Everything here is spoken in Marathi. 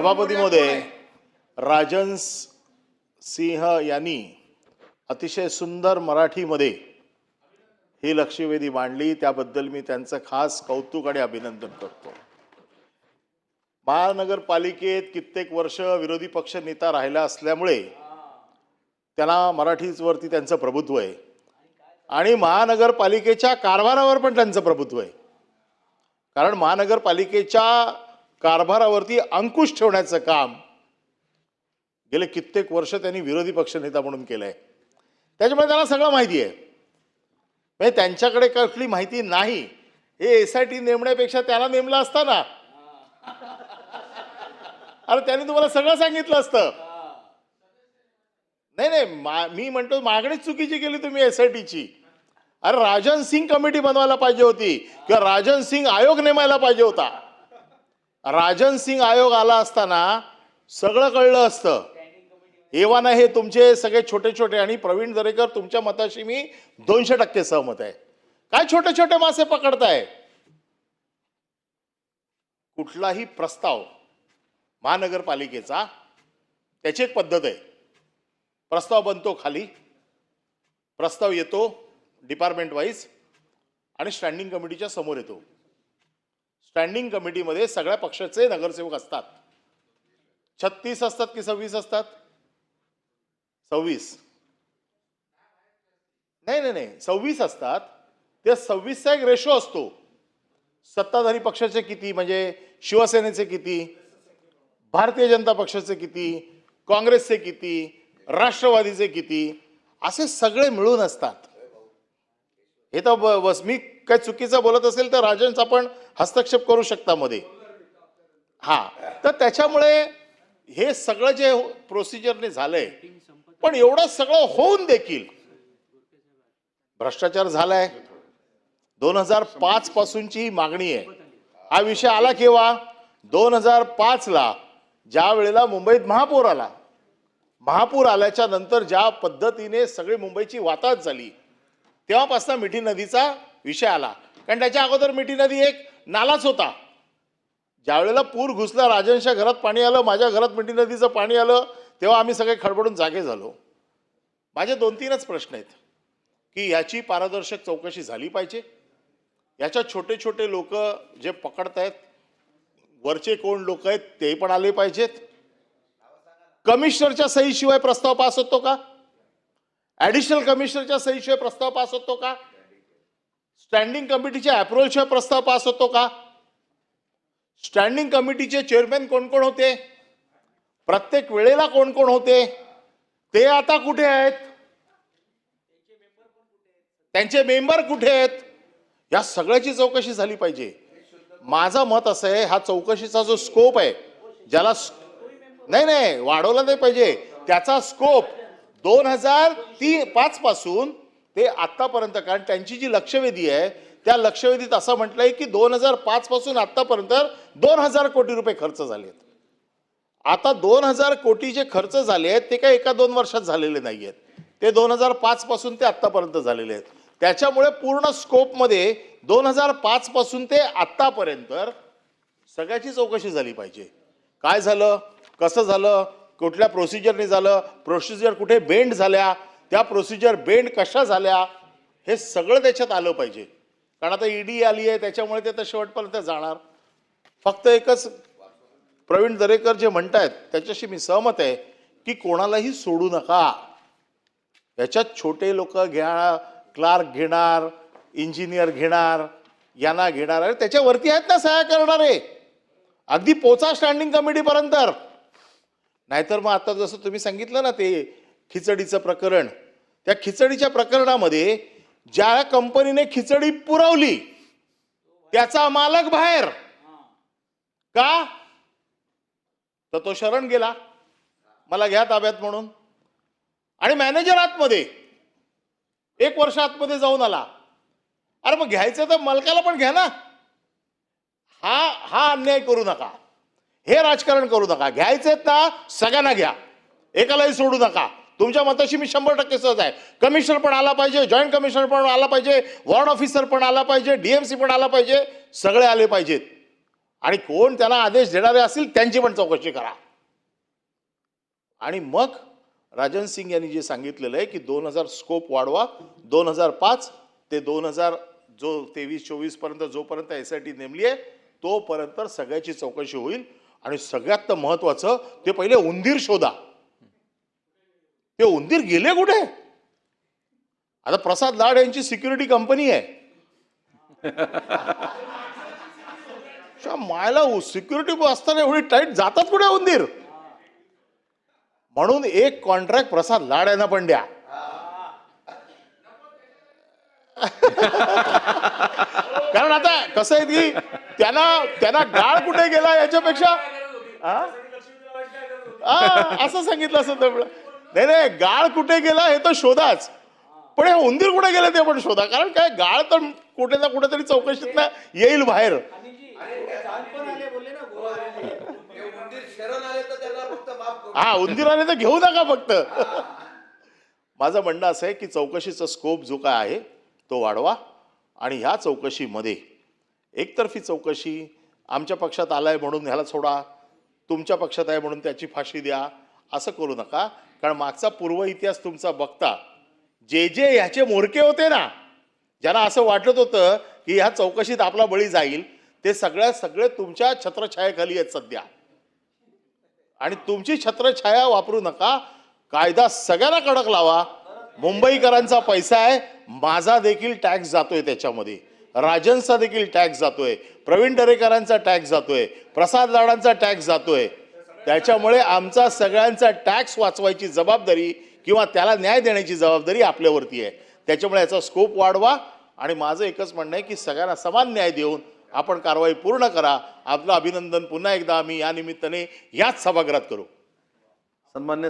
सभापती महोदय, राजन सिंह यांनी अतिशय सुंदर मराठीमध्ये ही लक्षवेधी मांडली, त्याबद्दल मी त्यांचं खास कौतुक आणि अभिनंदन करतो. महानगरपालिकेत कित्येक वर्ष विरोधी पक्ष नेता राहिला असल्यामुळे त्यांना मराठीवरती त्यांचं प्रभुत्व आहे आणि महानगरपालिकेच्या कारभारावर पण त्यांचं प्रभुत्व आहे. कारण महानगरपालिकेच्या कारभारावरती अंकुश ठेवण्याचं काम गेले कित्येक वर्ष त्यांनी विरोधी पक्षनेता म्हणून केलंय. त्याच्यामुळे त्यांना सगळं माहिती आहे. म्हणजे त्यांच्याकडे कसली माहिती नाही हे SIT नेमण्यापेक्षा त्याला नेमलं असतं ना. अरे त्यांनी तुम्हाला सगळं सांगितलं असतं. नाही मी म्हणतो मागणीच चुकीची केली तुम्ही SITची. अरे राजन सिंग कमिटी बनवायला पाहिजे होती किंवा राजन सिंग आयोग नेमायला पाहिजे होता. राजन सिंग आयोग आला असताना सगळं कळलं असतं. एव्हाना हे तुमचे सगळे छोटे छोटे, आणि प्रवीण दरेकर तुमच्या मताशी मी 200% सहमत आहे. काय छोटे छोटे मासे पकडताय. कुठलाही प्रस्ताव महानगरपालिकेचा त्याची एक पद्धत आहे. प्रस्ताव बनतो खाली, प्रस्ताव येतो डिपार्टमेंट वाईज आणि स्टँडिंग कमिटीच्या समोर येतो. स्टँडिंग कमिटीमध्ये सगळ्या पक्षाचे नगरसेवक असतात. 36 असतात की 26 असतात? 26. नाही 26 असतात. त्या 26चा एक रेशो असतो. सत्ताधारी पक्षाचे किती, म्हणजे शिवसेनेचे किती, भारतीय जनता पक्षाचे किती, काँग्रेसचे किती, राष्ट्रवादीचे किती, असे सगळे मिळून असतात. हे तर बस मी काय चुकीचं बोलत असेल तर राजनचा पण हस्तक्षेप करू शकता मध्ये. हा, तर त्याच्यामुळे हे सगळं जे प्रोसिजरने झालंय, पण एवढं सगळं होऊन देखील भ्रष्टाचार झालाय. 2005 पासूनची मागणी आहे. हा विषय आला केव्हा? 2005ला ज्या वेळेला मुंबईत महापूर आला. महापूर आल्याच्या नंतर ज्या पद्धतीने सगळी मुंबईची वाताहत झाली, तेव्हापासून मिठी नदीचा विषय आला. कारण त्याच्या अगोदर मिठी नदी एक नालाच होता. ज्या वेळेला पूर घुसला, राजनच्या घरात पाणी आलं, माझ्या घरात मिठी नदीचं पाणी आलं, तेव्हा आम्ही सगळे खडबडून जागे झालो. माझे 2-3च प्रश्न आहेत की याची पारदर्शक चौकशी झाली पाहिजे. याच्या छोटे छोटे लोक जे पकडतायत, वरचे कोण लोक आहेत ते पण आले पाहिजेत. कमिशनरच्या सहीशिवाय प्रस्ताव पास होतो का? ऍडिशनल कमिशनरच्या सहीशिवाय प्रस्ताव पास होतो का? स्टँडिंग कमिटीच्या अप्रुव्हलशिवाय प्रस्ताव पास होतो का? स्टँडिंग कमिटीचे चेअरमॅन कोण कोण होते, प्रत्येक वेळेला कोण कोण होते, ते आता कुठे आहेत, त्यांचे मेंबर कुठे आहेत, या सगळ्याची चौकशी झाली पाहिजे. माझं मत असं आहे, हा चौकशीचा जो स्कोप आहे, ज्याला नाही वाढवला नाही पाहिजे, त्याचा स्कोप 2005 पासून ते आतापर्यंत, कारण त्यांची जी लक्षवेधी आहे त्या लक्षवेधीत असं म्हटलंय की 2005 पासून आतापर्यंत 2000 कोटी रुपये खर्च झालेत. आता 2000 कोटी जे खर्च झाले आहेत ते काही 1-2 वर्षात झालेले नाही आहेत. ते 2005 पासून ते आतापर्यंत झालेले आहेत. त्याच्यामुळे पूर्ण स्कोपमध्ये 2005 पासून ते आतापर्यंत सगळ्याची चौकशी झाली पाहिजे. काय झालं, कसं झालं, कुठल्या प्रोसिजरने झालं, प्रोसिजर कुठे बेंड झाल्या, त्या प्रोसिजर बेंड कशा झाल्या, हे सगळं त्याच्यात आलं पाहिजे. कारण आता ED आली आहे, त्याच्यामुळे ते तर शेवटपर्यंत जाणार. फक्त एकच प्रवीण दरेकर जे म्हणतायत त्याच्याशी मी सहमत आहे की कोणालाही सोडू नका. याच्यात छोटे लोक घ्या, क्लार्क घेणार, इंजिनियर घेणार, यांना घेणार, अरे त्याच्यावरती आहेत ना सहाय्य करणारे, अगदी पोचा स्टँडिंग कमिटीपर्यंत. नाहीतर मग आता जसं तुम्ही सांगितलं ना ते खिचडीचं प्रकरण, त्या खिचडीच्या प्रकरणामध्ये ज्या कंपनीने खिचडी पुरवली त्याचा मालक बाहेर का, तर तो शरण गेला, मला घ्या ताब्यात म्हणून, आणि मॅनेजर आतमध्ये 1 वर्ष आतमध्ये जाऊन आला. अरे मग घ्यायचं तर मालकाला पण घ्या ना. हा अन्याय करू नका, हे राजकारण करू नका. घ्यायचेत ना सगळ्यांना घ्या, एकालाही सोडू नका. तुमच्या मताशी मी 100% सहज आहे. कमिशनर पण आला पाहिजे, जॉईंट कमिशनर पण आला पाहिजे, वॉर्ड ऑफिसर पण आला पाहिजे, DMC पण आला पाहिजे, सगळे आले पाहिजेत. आणि कोण त्यांना आदेश देणारे असतील त्यांची पण चौकशी करा. आणि मग राजन सिंग यांनी जे सांगितलेलं आहे की 2000 स्कोप वाढवा, 2005 ते 2000 जो 23-24 पर्यंत जोपर्यंत SIT नेमली आहे तोपर्यंत सगळ्याची चौकशी होईल. आणि सगळ्यात महत्वाचं ते पहिले उंदीर शोधा. ते उंदीर गेले कुठे? आता प्रसाद लाड यांची सिक्युरिटी कंपनी आहे. मायला सिक्युरिटी असताना एवढी टाईट जातात कुठे उंदीर? म्हणून एक कॉन्ट्रॅक्ट प्रसाद लाड यांना पण द्या. कारण आता कसं आहे की त्यांना गाळ कुठे गेला याच्यापेक्षा असं सांगितलं असं तर नाही नाही, गाळ कुठे गेला हे तर शोधाच, पण हे उंदीर कुठे गेले ते पण शोधा. कारण काय गाळ तर कुठे ना कुठेतरी चौकशीत येईल बाहेर. हा, उंदीर आले तर घेऊ नका फक्त. माझं म्हणणं असं आहे की चौकशीचा स्कोप जो काय आहे तो वाढवा. आणि ह्या चौकशीमध्ये एकतर्फी चौकशी, आमच्या पक्षात आलाय म्हणून ह्याला सोडा, तुमच्या पक्षात आहे म्हणून त्याची फाशी द्या, असं करू नका. कारण मागचा पूर्व इतिहास तुमचा बघता जे ह्याचे मोरके होते ना, ज्यांना असं वाटत होतं की ह्या चौकशीत आपला बळी जाईल, ते सगळे तुमच्या छत्रछायेखाली आहेत सध्या. आणि तुमची छत्रछाया वापरू नका. कायदा सगळ्यांना कडक लावा. मुंबईकरांचा पैसा आहे, माझा देखील टॅक्स जातोय त्याच्यामध्ये, राजनचा देखील टॅक्स जातोय, प्रवीण दरेकरांचा टॅक्स जातोय, प्रसाद लाडांचा टॅक्स जातोय. त्याच्यामुळे आमचा सगळ्यांचा टॅक्स वाचवायची जबाबदारी किंवा त्याला न्याय देण्याची जबाबदारी आपल्यावरती आहे. त्याच्यामुळे याचा स्कोप वाढवा. आणि माझं एकच म्हणणं आहे की सगळ्यांना समान न्याय देऊन आपण कारवाई पूर्ण करा. आपलं अभिनंदन पुन्हा एकदा आम्ही या निमित्ताने याच सभागृहात करू. सन्मान्य